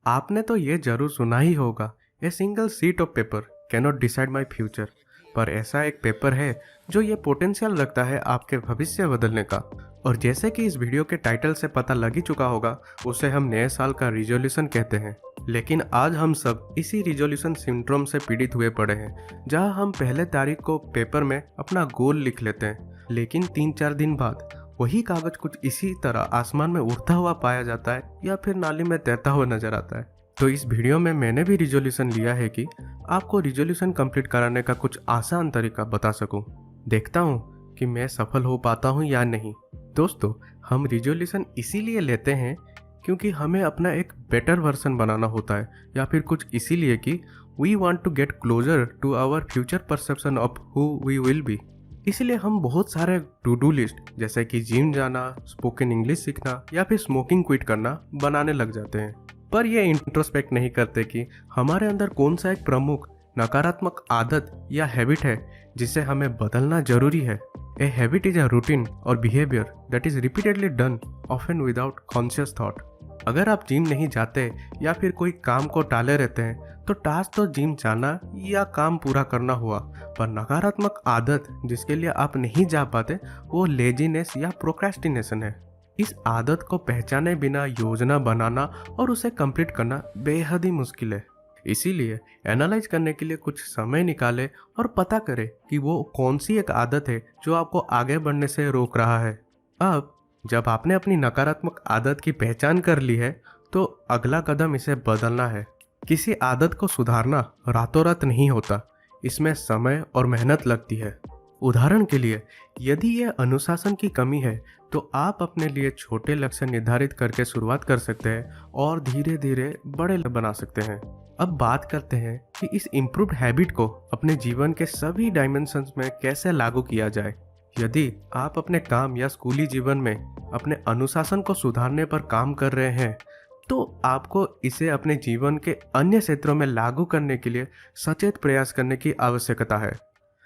आपने तो ये जरूर सुना ही होगा, a single seat of paper can not decide my future. पर ऐसा एक पेपर है जो ये पोटेंशियल रखता है आपके भविष्य बदलने का। और जैसे कि इस वीडियो के टाइटल से पता लग ही चुका होगा, उसे हम नए साल का रिजोल्यूशन कहते हैं। लेकिन आज हम सब इसी रिजोल्यूशन सिंड्रोम से पीड़ित हुए पड़े हैं, जहां हम पहले तारीख को पेपर में अपना गोल लिख लेते हैं, लेकिन 3-4 दिन बाद वही कागज कुछ इसी तरह आसमान में उड़ता हुआ पाया जाता है या फिर नाली में तैरता हुआ नजर आता है। तो इस वीडियो में मैंने भी रिजोल्यूशन लिया है कि आपको रिजोल्यूशन कंप्लीट कराने का कुछ आसान तरीका बता सकूं। देखता हूं कि मैं सफल हो पाता हूं या नहीं। दोस्तों, हम रिजोल्यूशन इसीलिए लेते हैं क्योंकि हमें अपना एक बेटर वर्जन बनाना होता है, या फिर कुछ इसीलिए कि we want to get closer to our future perception of who we will be. इसलिए हम बहुत सारे टू डू लिस्ट जैसे कि जिम जाना, स्पोकन इंग्लिश सीखना या फिर स्मोकिंग क्विट करना बनाने लग जाते हैं। पर ये इंट्रोस्पेक्ट नहीं करते कि हमारे अंदर कौन सा एक प्रमुख नकारात्मक आदत या हैबिट है जिसे हमें बदलना जरूरी है। A habit is a routine और behaviour that is repeatedly done often without conscious thought. अगर आप जिम नहीं जाते या फिर कोई काम को टाले रहते हैं तो टास्क तो जिम जाना या काम पूरा करना हुआ, पर नकारात्मक आदत जिसके लिए आप नहीं जा पाते वो लेजीनेस या प्रोक्रेस्टिनेशन है। इस आदत को पहचाने बिना योजना बनाना और उसे कंप्लीट करना बेहद ही मुश्किल है। इसीलिए एनालाइज करने के लिए कुछ समय निकाले और पता करें कि वो कौन सी एक आदत है जो आपको आगे बढ़ने से रोक रहा है। अब जब आपने अपनी नकारात्मक आदत की पहचान कर ली है तो अगला कदम इसे बदलना है। किसी आदत को सुधारना रातों रात नहीं होता, इसमें समय और मेहनत लगती है। उदाहरण के लिए, यदि यह अनुशासन की कमी है तो आप अपने लिए छोटे लक्ष्य निर्धारित करके शुरुआत कर सकते हैं और धीरे धीरे बड़े बना सकते हैं। अब बात करते हैं कि इस इम्प्रूव्ड हैबिट को अपने जीवन के सभी डायमेंशंस में कैसे लागू किया जाए। यदि आप अपने काम या स्कूली जीवन में अपने अनुशासन को सुधारने पर काम कर रहे हैं तो आपको इसे अपने जीवन के अन्य क्षेत्रों में लागू करने के लिए सचेत प्रयास करने की आवश्यकता है,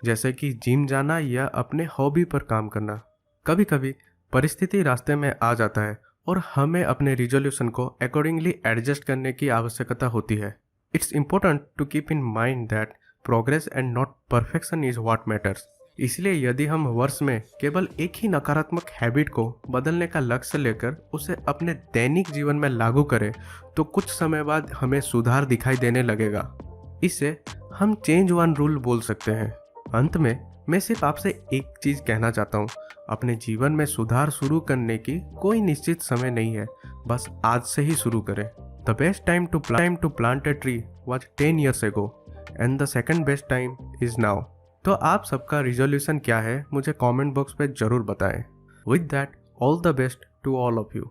जैसे कि जिम जाना या अपने हॉबी पर काम करना। कभी कभी परिस्थिति रास्ते में आ जाता है और हमें अपने रिजोल्यूशन को अकॉर्डिंगली एडजस्ट करने की आवश्यकता होती है। It's important to keep in mind that progress and not perfection is what matters. इसलिए यदि हम वर्ष में केवल एक ही नकारात्मक हैबिट को बदलने का लक्ष्य लेकर उसे अपने दैनिक जीवन में लागू करें तो कुछ समय बाद हमें सुधार दिखाई देने लगेगा। इसे हम चेंज वन रूल बोल सकते हैं। अंत में मैं सिर्फ आपसे एक चीज कहना चाहता हूँ, अपने जीवन में सुधार शुरू करने की कोई निश्चित समय नहीं है, बस आज से ही शुरू करें। The best time to plant a tree was 10 years ago and the second best time is now. तो आप सबका रिजोल्यूशन क्या है मुझे कमेंट बॉक्स पे जरूर बताएं। With that, all the best to all of you.